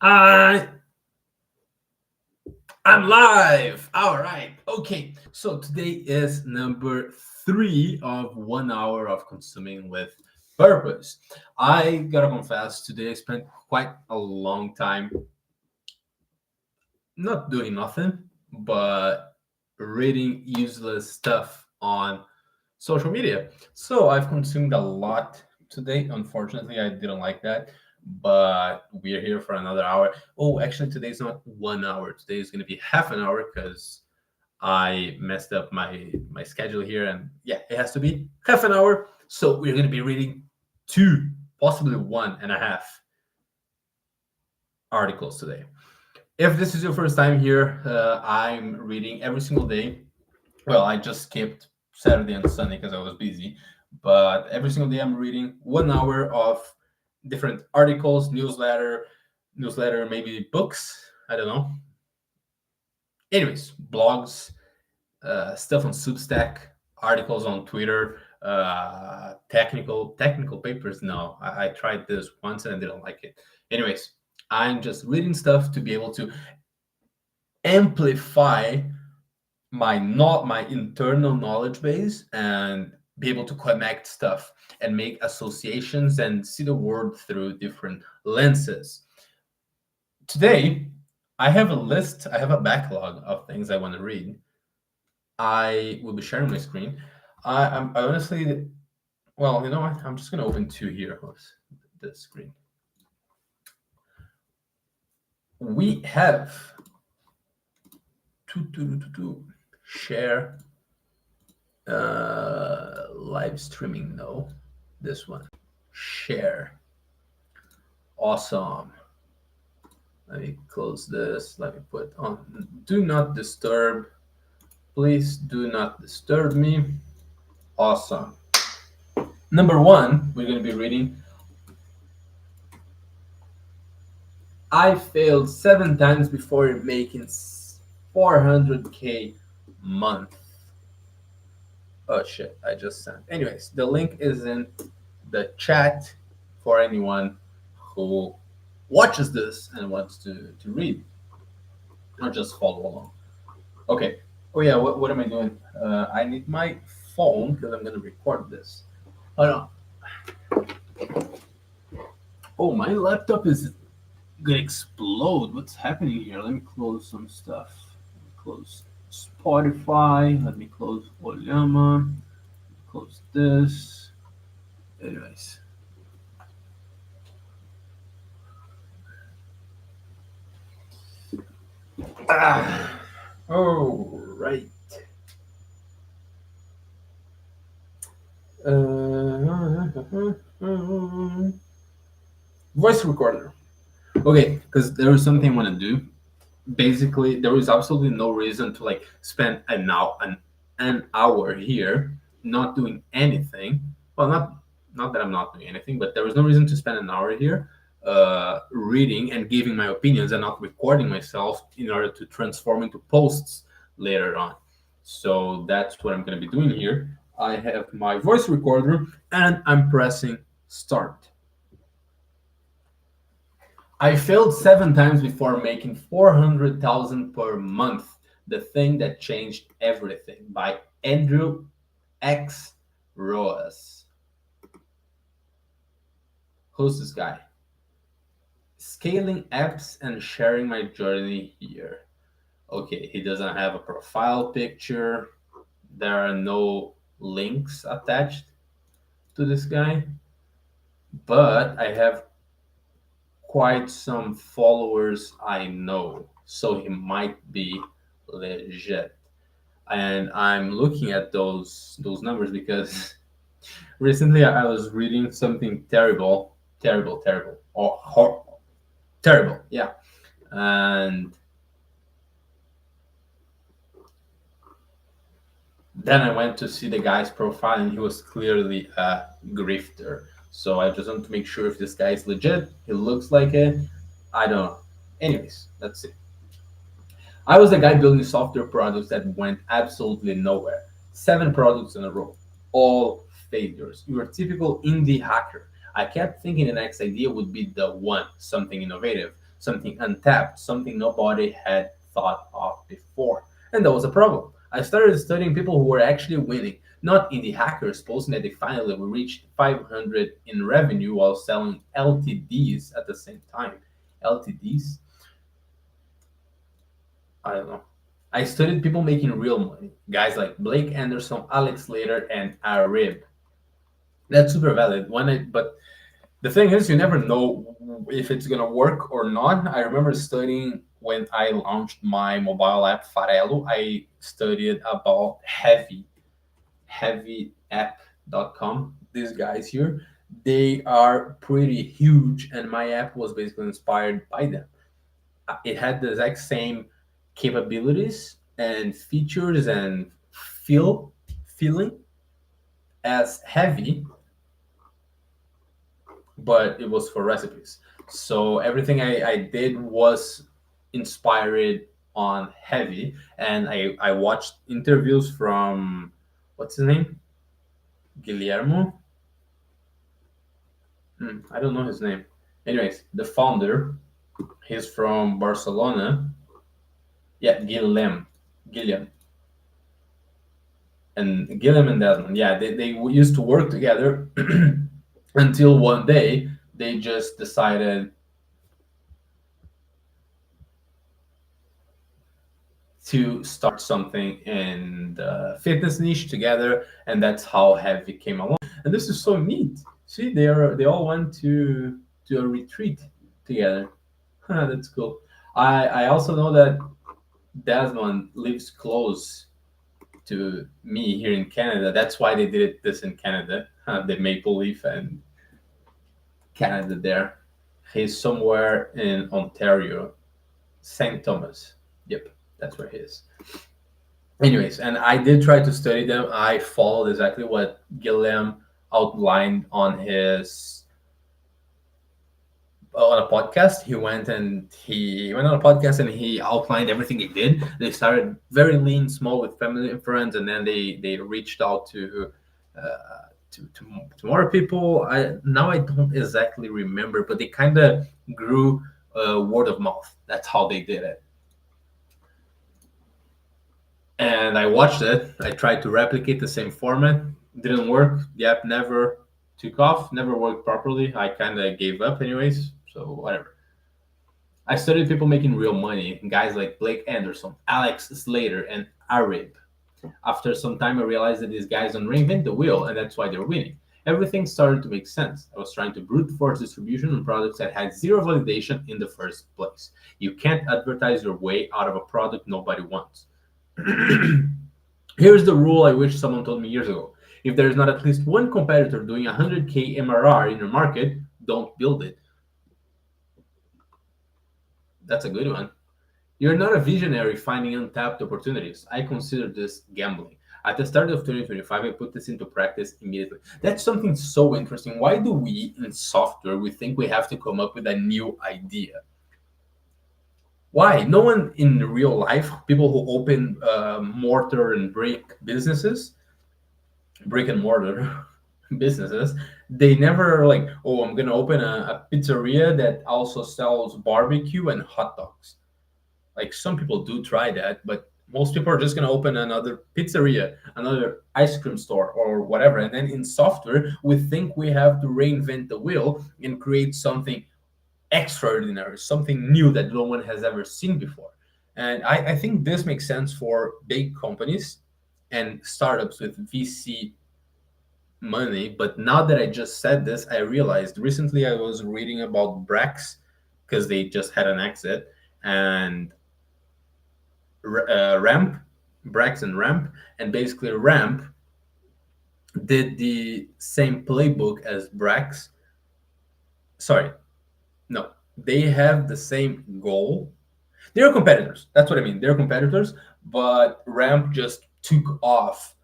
I I'm live. All right. Okay. So today is number 3 of 1 hour of consuming with purpose. I gotta confess, today I spent quite a long time not doing nothing, but reading useless stuff on social media. So I've consumed a lot today. Unfortunately, I didn't like that, but we're here for another hour. Oh, actually, today's not 1 hour. Today is going to be half an hour because I messed up my schedule here, and yeah, it has to be half an hour. So we're going to be reading two, possibly one and a half articles today. If this is your first time here, I'm reading every single day. Well, I just skipped Saturday and Sunday because I was busy, but every single day I'm reading 1 hour of different articles, newsletter, maybe books. I don't know. Anyways, blogs, stuff on Substack, articles on Twitter, technical papers. No, I tried this once and I didn't like it. Anyways, I'm just reading stuff to be able to amplify my internal knowledge base and be able to connect stuff and make associations and see the world through different lenses. Today, I have a backlog of things I want to read. I will be sharing my screen. I honestly, well, you know what? I'm just going to open two here. Whoops, the screen. We have to share live streaming. No, this one. Share. Awesome. Let me close this. Let me put on do not disturb. Please do not disturb me. Awesome. Number one, we're going to be reading. I failed 7 times before making 400K month. Oh shit, I just sent. Anyways, the link is in the chat for anyone who watches this and wants to read or just follow along. Okay. Oh yeah, what am I doing? I need my phone because I'm gonna record this. Hold on. Oh, my laptop is gonna explode. What's happening here? Let me close some stuff. Let me close Spotify. Let me close Olama. Close this. Anyways. All right. Voice recorder. Okay, because there is something I want to do. Basically, there is absolutely no reason to like spend an hour here not doing anything. Well, not that I'm not doing anything, but there is no reason to spend an hour here reading and giving my opinions and not recording myself in order to transform into posts later on. So that's what I'm going to be doing here. I have my voice recorder and I'm pressing start. I failed 7 times before making 400,000 per month. The thing that changed everything by Andrew X. Roas. Who's this guy? Scaling apps and sharing my journey here. Okay, he doesn't have a profile picture. There are no links attached to this guy, but I have quite some followers I know, so he might be legit. And I'm looking at those numbers because recently I was reading something terrible, or terrible, yeah. And then I went to see the guy's profile, and he was clearly a grifter. So I just want to make sure if this guy is legit. He looks like it. I don't know. Anyways, let's see. I was the guy building software products that went absolutely nowhere. 7 products in a row, all failures. You were typical indie hacker. I kept thinking the next idea would be the one, something innovative, something untapped, something nobody had thought of before. And that was a problem. I started studying people who were actually winning, not indie hackers posting that they finally reached 500 in revenue while selling LTDs at the same time. LTDs? I don't know. I studied people making real money, guys like Blake Anderson, Alex Slater, and Arib. That's super valid. But the thing is, you never know if it's gonna work or not. I remember studying when I launched my mobile app Farello. I studied about heavyapp.com. These guys here, they are pretty huge, and my app was basically inspired by them. It had the exact same capabilities and features and feeling as Heavy, but it was for recipes. So everything I did was inspired on Heavy, and I watched interviews from what's his name, Guillermo. I don't know his name. Anyways, the founder, he's from Barcelona. Yeah, Guillem, and Guillem and Desmond. Yeah, they used to work together until one day they just decided to start something in the fitness niche together, and that's how Heavy came along. And this is so neat. See, they all went to a retreat together. That's cool. I also know that Desmond lives close to me here in Canada. That's why they did this in Canada. The Maple Leaf and Canada there. He's somewhere in Ontario, St. Thomas. Yep, that's where he is. Anyways, and I did try to study them. I followed exactly what Guillem outlined on a podcast. He went on a podcast and he outlined everything he did. They started very lean, small with family and friends, and then they reached out to more people. I don't exactly remember, but they kind of grew word of mouth. That's how they did it. And I watched it. I tried to replicate the same format. Didn't work. The app never took off. Never worked properly. I kind of gave up, anyways. So whatever. I studied people making real money, guys like Blake Anderson, Alex Slater, and Arib. After some time, I realized that these guys don't reinvent the wheel, and that's why they're winning. Everything started to make sense. I was trying to brute force distribution on products that had zero validation in the first place. You can't advertise your way out of a product nobody wants. Here's the rule I wish someone told me years ago. If there is not at least one competitor doing 100K MRR in your market, don't build it. That's a good one. You're not a visionary finding untapped opportunities. I consider this gambling. At the start of 2025, I put this into practice immediately. That's something so interesting. Why do we in software we think we have to come up with a new idea? Why? No one in real life, people who open mortar and brick and mortar businesses, they never like, oh, I'm gonna open a pizzeria that also sells barbecue and hot dogs. Like some people do try that, but most people are just going to open another pizzeria, another ice cream store, or whatever. And then in software, we think we have to reinvent the wheel and create something extraordinary, something new that no one has ever seen before. And I think this makes sense for big companies and startups with VC money. But now that I just said this, I realized recently I was reading about Brax because they just had an exit, and Ramp, Brax and Ramp, and basically Ramp did the same playbook as Brax. Sorry, no, they have the same goal. They're competitors. That's what I mean. They're competitors, but Ramp just took off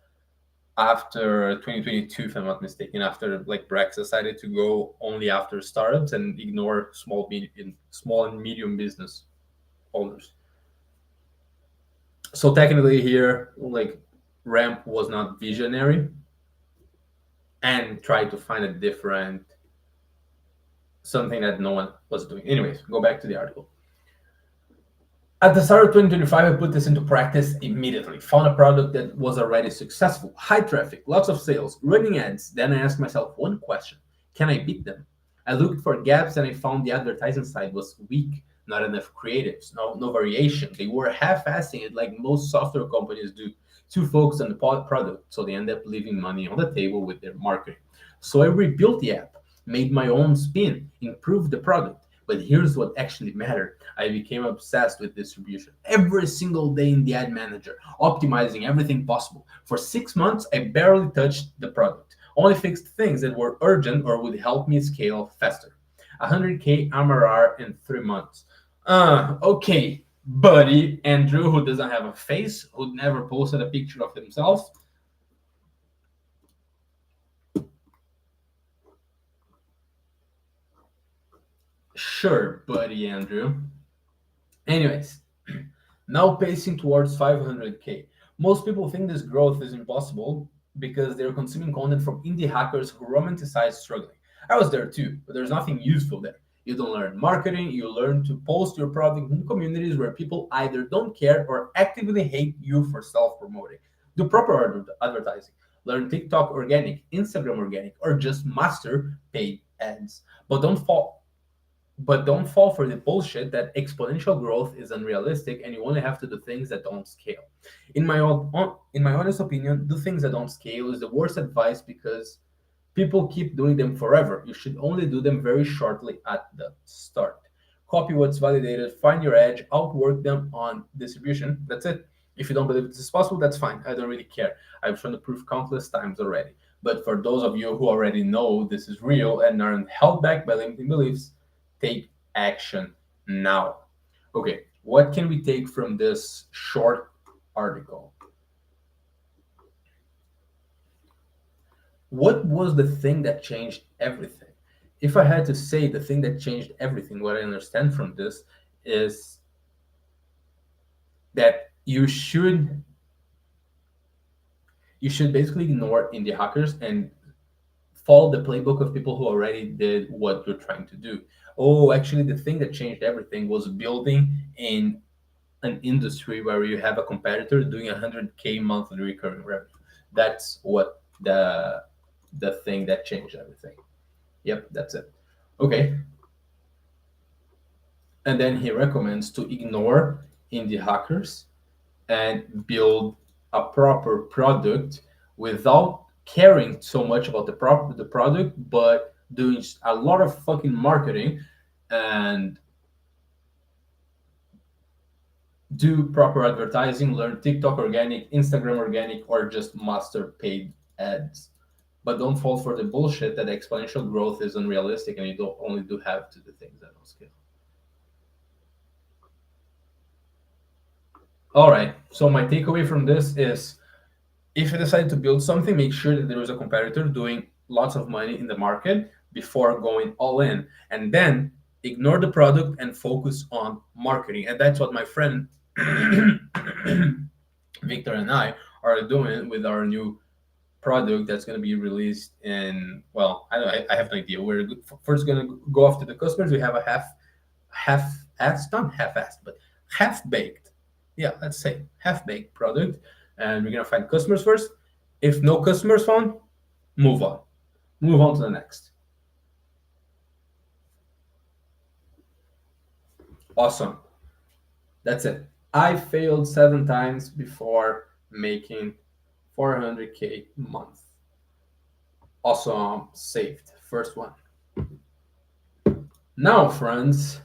after 2022, if I'm not mistaken. After like Brax decided to go only after startups and ignore small and medium business owners. So technically here, like Ramp was not visionary and tried to find a different something that no one was doing. Anyways, go back to the article. At the start of 2025, I put this into practice immediately. Found a product that was already successful, high traffic, lots of sales, running ads. Then I asked myself one question: can I beat them? I looked for gaps and I found the advertising side was weak, not enough creatives, no variation. They were half-assing it like most software companies do, too focused on the product, so they end up leaving money on the table with their marketing. So I rebuilt the app, made my own spin, improved the product. But here's what actually mattered. I became obsessed with distribution. Every single day in the ad manager, optimizing everything possible. For 6 months, I barely touched the product. Only fixed things that were urgent or would help me scale faster. 100K MRR in 3 months. Okay, buddy Andrew, who doesn't have a face, who never posted a picture of himself. Sure, buddy Andrew. Anyways, now pacing towards 500K. Most people think this growth is impossible because they're consuming content from indie hackers who romanticize struggling. I was there too, but there's nothing useful there. You don't learn marketing, you learn to post your product in communities where people either don't care or actively hate you for self promoting. Do proper advertising. Learn TikTok organic, Instagram organic, or just master paid ads. But don't fall for the bullshit that exponential growth is unrealistic and you only have to do things that don't scale. In my honest opinion, do things that don't scale is the worst advice because people keep doing them forever. You should only do them very shortly at the start. Copy what's validated, find your edge, outwork them on distribution. That's it. If you don't believe this is possible, that's fine. I don't really care. I've shown the proof countless times already. But for those of you who already know this is real and aren't held back by limiting beliefs, take action now. Okay, what can we take from this short article? What was the thing that changed everything? If I had to say the thing that changed everything, what I understand from this is that you should basically ignore indie hackers and follow the playbook of people who already did what you're trying to do. Oh, actually, the thing that changed everything was building in an industry where you have a competitor doing 100K monthly recurring revenue. That's what the thing that changed everything. Yep, that's it. Okay. And then he recommends to ignore indie hackers and build a proper product without caring so much about the product, but doing a lot of fucking marketing and do proper advertising, learn TikTok organic, Instagram organic, or just master paid ads. But don't fall for the bullshit that exponential growth is unrealistic and you don't only do have to do things that don't scale. All right. So my takeaway from this is if you decide to build something, make sure that there is a competitor doing lots of money in the market before going all in. And then ignore the product and focus on marketing. And that's what my friend Victor and I are doing with our new product that's going to be released in, well, I have no idea. We're first going to go after the customers. We have a half-assed, not half-assed, but half-baked, yeah, let's say half-baked product, and we're going to find customers first. If no customers found, move on to the next. Awesome. That's it. I failed 7 times before making 400K a month. Awesome. Saved. First one. Now, friends,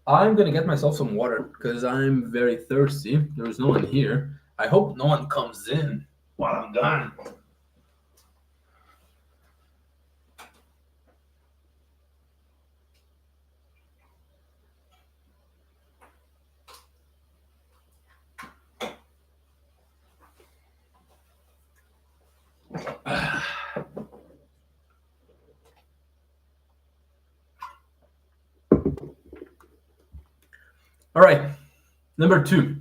I'm gonna get myself some water because I'm very thirsty. There's no one here. I hope no one comes in while I'm gone. All right, number 2.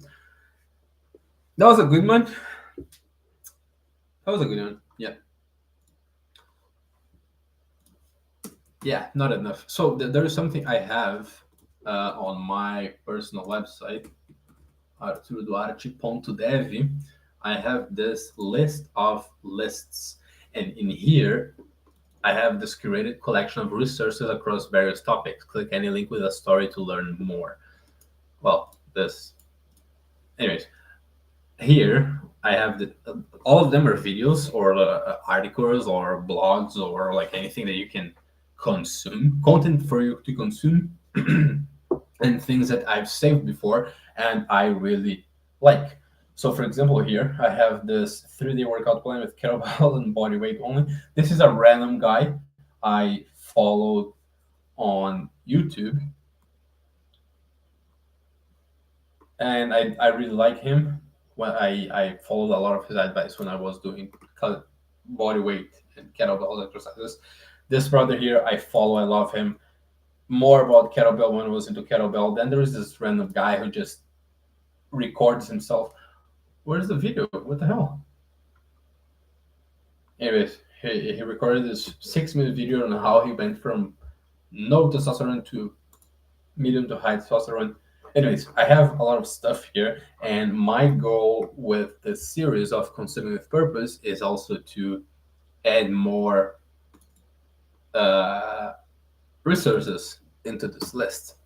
That was a good one. That was a good one. Yeah. Yeah, not enough. So there is something I have on my personal website, arturoduarte.dev. I have this list of lists, and in here I have this curated collection of resources across various topics. Click any link with a story to learn more. Well, this. Anyways, here I have all of them are videos or articles or blogs or like anything that you can consume, content for you to consume, and things that I've saved before and I really like. So, for example, here I have this 3-day workout plan with kettlebell and body weight only. This is a random guy I followed on YouTube, and I really like him. When I followed a lot of his advice when I was doing body weight and kettlebell exercises. This brother here, I follow, I love him. More about kettlebell when I was into kettlebell. Then there is this random guy who just records himself. Where's the video? What the hell? Anyways, he recorded this 6-minute video on how he went from no testosterone to medium to high testosterone. Anyways, I have a lot of stuff here, and my goal with this series of Consuming with Purpose is also to add more uh, resources into this list.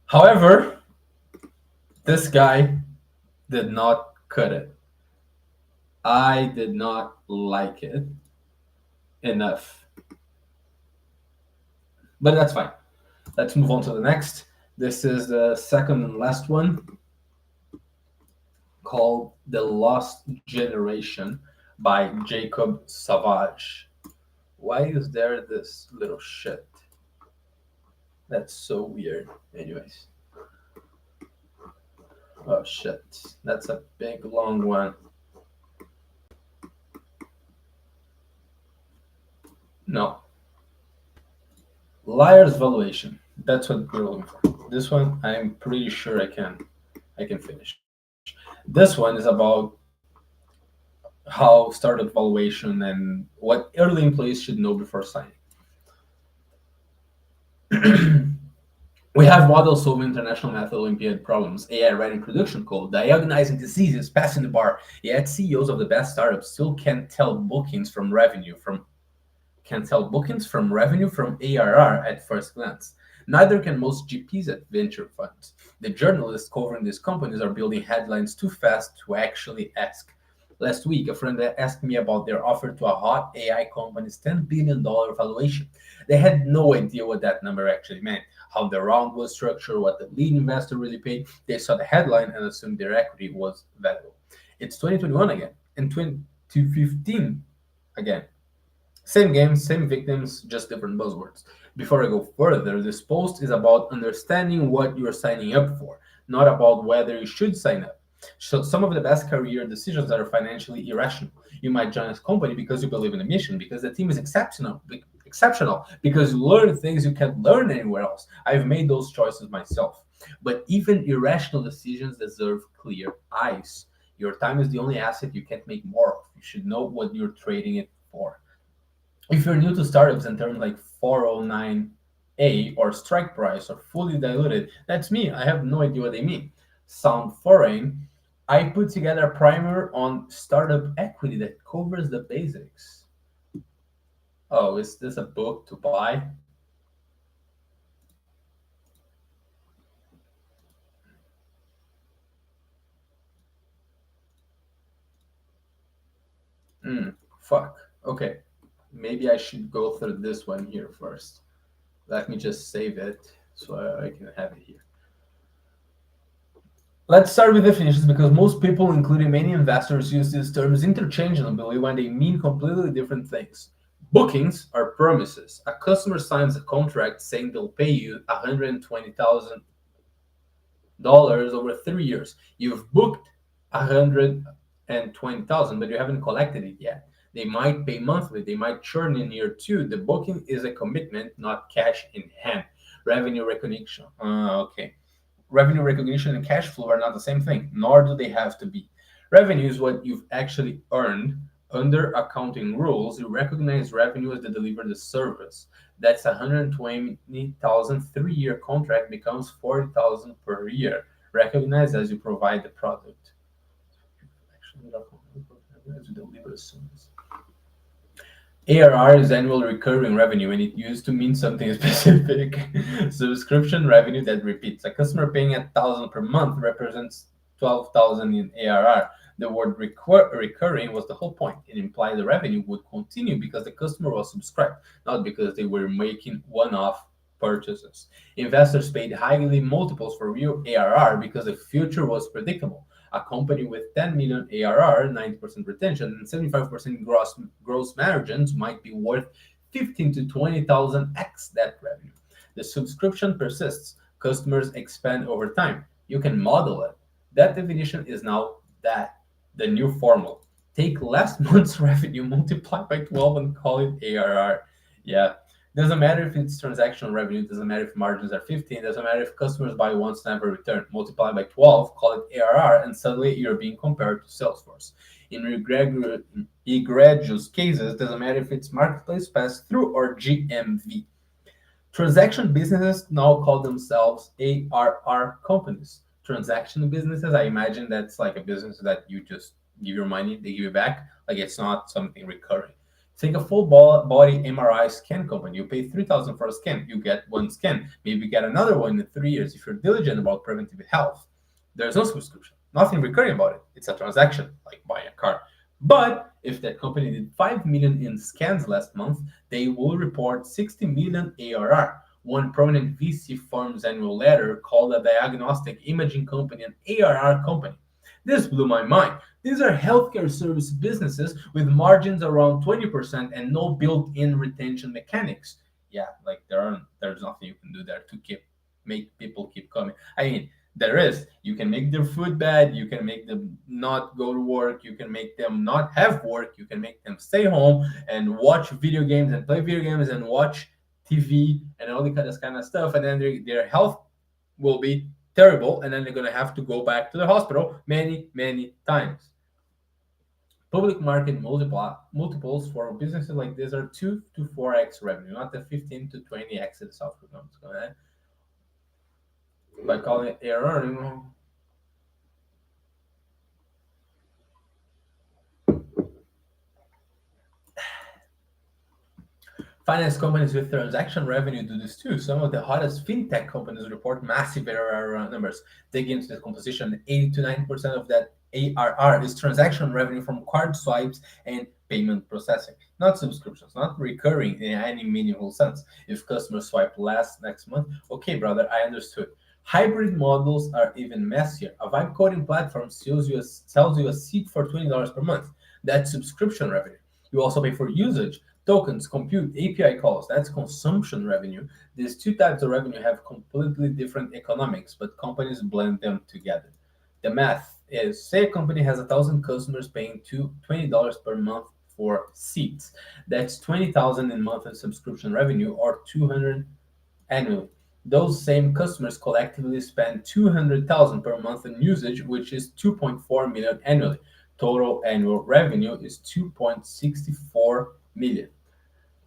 However, this guy did not cut it. I did not like it enough. But that's fine. Let's move on to the next. This is the second and last one, called The Lost Generation by Jacob Savage. Why is there this little shit? That's so weird. Anyways. Oh shit. That's a big long one. No. Liar's Valuation. That's what we're looking for. This one I'm pretty sure I can finish. This one is about how startup valuation and what early employees should know before signing. We have models solving international math Olympiad problems, AI writing production code, diagnosing diseases, passing the bar. Yet CEOs of the best startups still can't tell bookings from revenue from ARR at first glance. Neither can most GPs at venture funds. The journalists covering these companies are building headlines too fast to actually ask. Last week, a friend asked me about their offer to a hot AI company's $10 billion valuation. They had no idea what that number actually meant, how the round was structured, what the lead investor really paid. They saw the headline and assumed their equity was valuable. It's 2021 again, and 2015 again. Same game, same victims, just different buzzwords. Before I go further, this post is about understanding what you're signing up for, not about whether you should sign up. So some of the best career decisions are financially irrational. You might join a company because you believe in the mission, because the team is exceptional, because you learn things you can't learn anywhere else. I've made those choices myself. But even irrational decisions deserve clear eyes. Your time is the only asset you can't make more of. You should know what you're trading it for. If you're new to startups and terms like 409A or strike price or fully diluted, that's me. I have no idea what they mean. Sound foreign? I put together a primer on startup equity that covers the basics. Oh, is this a book to buy? Fuck. Okay. Maybe I should go through this one here first. Let me just save it so I can have it here. Let's start with definitions because most people, including many investors, use these terms interchangeably when they mean completely different things. Bookings are promises. A customer signs a contract saying they'll pay you $120,000 over 3 years. You've booked $120,000, but you haven't collected it yet. They might pay monthly. They might churn in year 2. The booking is a commitment, not cash in hand. Revenue recognition. Okay. Revenue recognition and cash flow are not the same thing, nor do they have to be. Revenue is what you've actually earned Under accounting rules, you recognize revenue as they deliver the service. That's 120,000 3-year contract becomes 40,000 per year. Recognized as you provide the product. Actually, as you deliver the service. ARR is annual recurring revenue, and it used to mean something specific. Subscription revenue that repeats. A customer paying 1,000 per month represents 12,000 in ARR. The word recurring was the whole point. It implied the revenue would continue because the customer was subscribed, not because they were making one-off purchases. Investors paid highly multiples for real ARR because the future was predictable. A company with 10 million ARR, 90% retention, and 75% gross margins might be worth 15 to 20,000 x that revenue. The subscription persists. Customers expand over time. You can model it. That definition is now the new formula. Take last month's revenue, multiply by 12, and call it ARR. Yeah. Doesn't matter if it's transactional revenue, doesn't matter if margins are 15, doesn't matter if customers buy once, never return. Multiply by 12, call it ARR, and suddenly you're being compared to Salesforce. In egregious cases, doesn't matter if it's marketplace, pass through, or GMV. Transaction businesses now call themselves ARR companies. Transaction businesses, I imagine that's like a business that you just give your money, they give you back. Like it's not something recurring. Take a full body MRI scan company. You pay 3,000 for a scan. You get one scan. Maybe get another one in 3 years if you're diligent about preventive health. There's no subscription. Nothing recurring about it. It's a transaction, like buying a car. But if that company did 5 million in scans last month, they will report 60 million ARR. One prominent VC firm's annual letter called a diagnostic imaging company an ARR company. This blew my mind. These are healthcare service businesses with margins around 20% and no built-in retention mechanics. Yeah, like there's nothing you can do there to make people keep coming. I mean, there is. You can make their food bad, you can make them not go to work, you can make them not have work, you can make them stay home and watch video games and play video games and watch TV and all the kind of stuff, and then their health will be terrible, and then they're gonna have to go back to the hospital many times. Public market multiples for businesses like this are 2 to 4x revenue, not the 15 to 20x that software companies go ahead. By calling it ARR, finance companies with transaction revenue do this too. Some of the hottest fintech companies report massive ARR numbers. Dig into the composition, 80 to 90% of that ARR is transaction revenue from card swipes and payment processing, not subscriptions, not recurring in any meaningful sense. If customers swipe less next month, okay, brother, I understood. Hybrid models are even messier. A vibe coding platform sells you a seat for $20 per month. That's subscription revenue. You also pay for usage, tokens, compute, API calls. That's consumption revenue. These two types of revenue have completely different economics, but companies blend them together. The math is, say a company has 1,000 customers paying $20 per month for seats. That's 20,000 in monthly subscription revenue, or 200 annually. Those same customers collectively spend 200,000 per month in usage, which is 2.4 million annually. Total annual revenue is 2.64 million.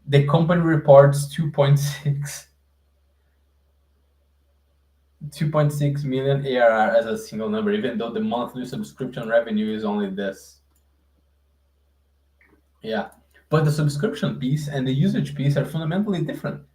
The company reports 2.6 million ARR as a single number, even though the monthly subscription revenue is only this. Yeah, but the subscription piece and the usage piece are fundamentally different.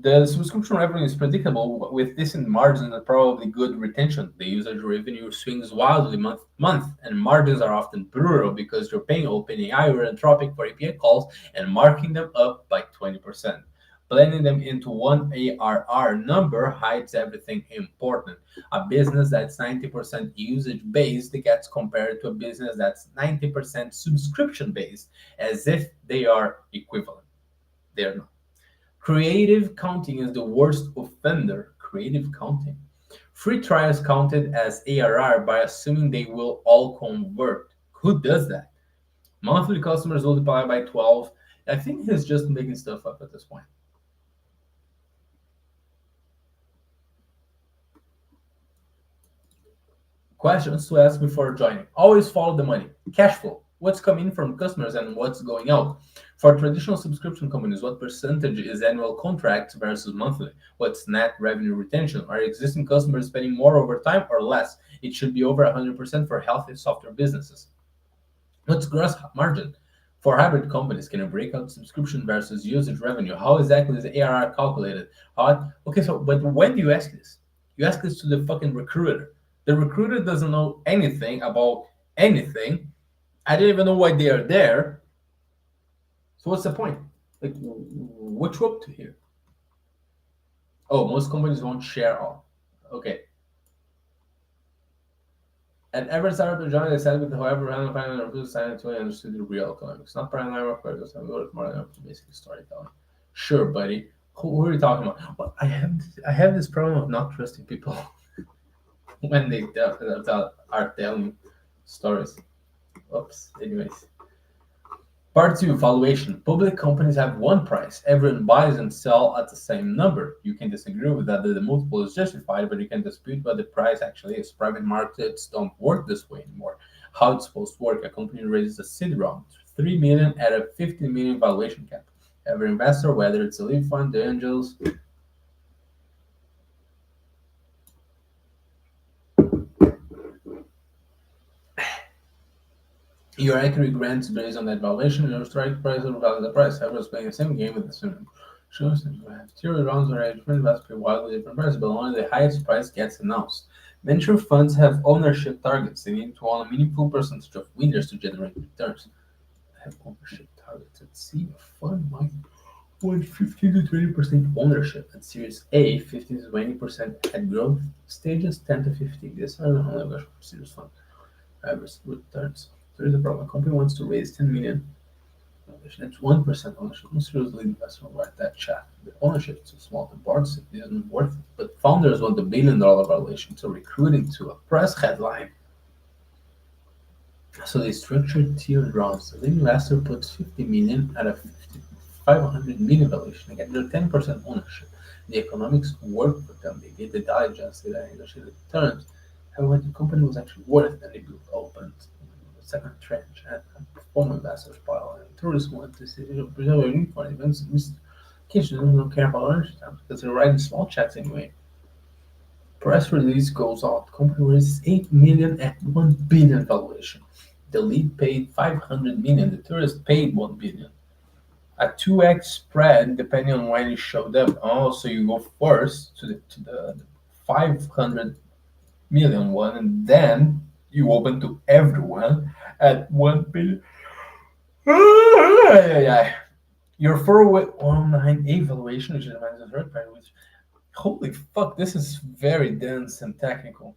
The subscription revenue is predictable with decent margins and probably good retention. The usage revenue swings wildly month to month, and margins are often brutal because you're paying OpenAI or Anthropic for API calls and marking them up by 20%. Blending them into one ARR number hides everything important. A business that's 90% usage based gets compared to a business that's 90% subscription based, as if they are equivalent. They're not. Creative counting is the worst offender. Creative counting. Free trials counted as ARR by assuming they will all convert. Who does that? Monthly customers multiply by 12. I think he's just making stuff up at this point. Questions to ask before joining. Always follow the money. Cash flow. what's coming from customers and what's going out. For traditional subscription companies, what percentage is annual contracts versus monthly? What's net revenue retention? Are existing customers spending more over time or less? It should be over 100% for healthy software businesses. What's gross margin? For hybrid companies, can you break out subscription versus usage revenue? How exactly is ARR calculated? Okay, so but when do you ask this? You ask this to the fucking recruiter. The recruiter doesn't know anything about anything. I don't even know why they are there. So what's the point? Like, what you up to here? Oh, most companies won't share all. Okay. At every startup to join, they said with however random finding or who signed to understood the real economics. Not paradigm or focus on work more than basic storytelling. Sure, buddy. Who are you talking about? Well, I have this problem of not trusting people when they are telling stories. Oops. Anyways. Part two, valuation. Public companies have one price. Everyone buys and sells at the same number. You can disagree with that the multiple is justified, but you can dispute what the price actually is. Private markets don't work this way anymore. How it's supposed to work? A company raises a seed round, 3 million at a 15 million valuation cap. Every investor, whether it's a lead fund, the angels, your equity grants based on that valuation, your strike price will value the price. Everyone's playing the same game with the same shows that you have theory rounds where different investors pay wildly different prices, but only the highest price gets announced. Venture funds have ownership targets. They need to own a meaningful percentage of winners to generate returns. They have ownership targets. Let's see, a fund might want 15 to 20% ownership. At Series A, 15 to 20% at growth stages, 10 to 15. This are only Series fund. Average returns. There is a problem. A company wants to raise 10 million. That's 1% ownership. Most seriously investment write that chat. The ownership is too small. The board isn't worth it. But founders want $1 billion valuation, so recruiting to a press headline. So they structured tiered rounds. The investor puts 50 million at a 500 million valuation. Again, they're 10% ownership. The economics work for them. They did the diligence, they negotiated terms. However, the company was actually worth and they built opened the second tranche and former investors pile and tourists wanted to see preserve uniform events. Kids don't care about ownership because they're writing small checks anyway. Press release goes out. Company raises 8 million at 1 billion valuation. The lead paid 500 million. The tourist paid 1 billion. A 2x spread depending on when you show them. Oh, so you go first to the 500 million one, and then you open to everyone at 1 billion. Your 419 valuation, which is the third part, which holy fuck, this is very dense and technical.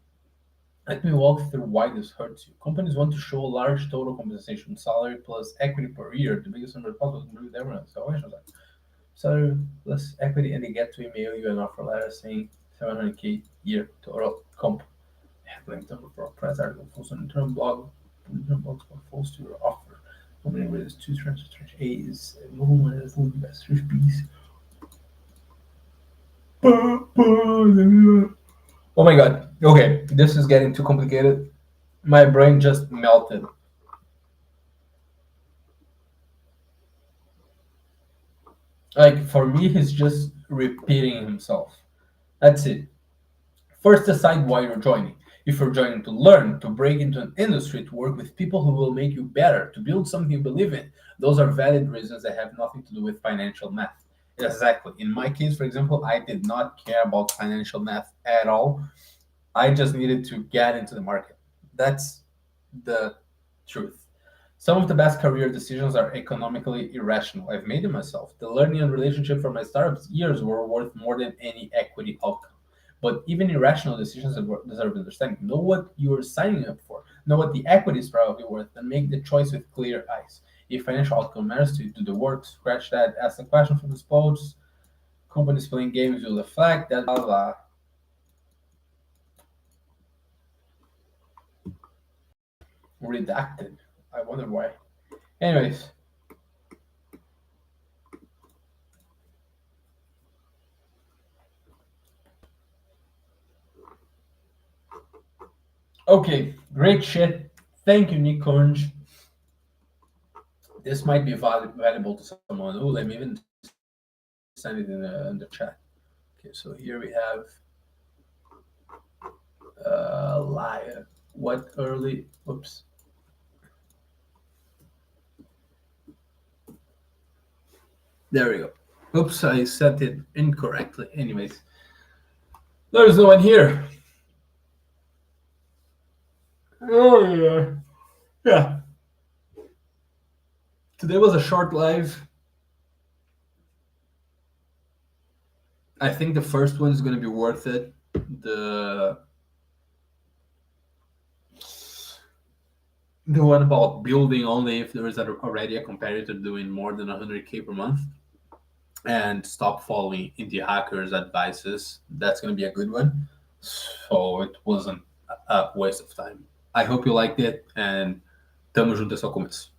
Let me walk through why this hurts you. Companies want to show a large total compensation, salary plus equity per year, the biggest number possible to with everyone. So I like salary plus equity, and they get to email you an offer letter saying 700k year total comp. Headline for a press article, post on internal blog, post to your offer. Company raises two transfer tranche A is movement as lead investors piece. Oh my god. Okay, this is getting too complicated. My brain just melted. Like for me, he's just repeating himself. That's it. First, decide why you're joining. If you're joining to learn, to break into an industry, to work with people who will make you better, to build something you believe in, those are valid reasons that have nothing to do with financial math. Exactly. In my case, for example, I did not care about financial math at all. I just needed to get into the market. That's the truth. Some of the best career decisions are economically irrational. I've made them myself. The learning and relationship from my startups years were worth more than any equity outcome. But even irrational decisions deserve understanding. Know what you're signing up for. Know what the equity is probably worth, and make the choice with clear eyes. If financial outcome matters to you, do the work, scratch that, ask the question from the spokes. Companies playing games will reflect that blah blah. Redacted. I wonder why. Anyways, okay, great shit. Thank you, Nick Conge. this might be valuable to someone. Oh, let me even send it in the chat. Okay, so here we have liar. What early? Oops. There we go. Oops, I set it incorrectly. Anyways, there's no one here. Oh yeah. Yeah. Today was a short live. I think the first one is going to be worth it. The one about building only if there is already a competitor doing more than 100K per month, and stop following indie hackers' advices. That's going to be a good one. So it wasn't a waste of time. I hope you liked it, and tamo junto, é só começo.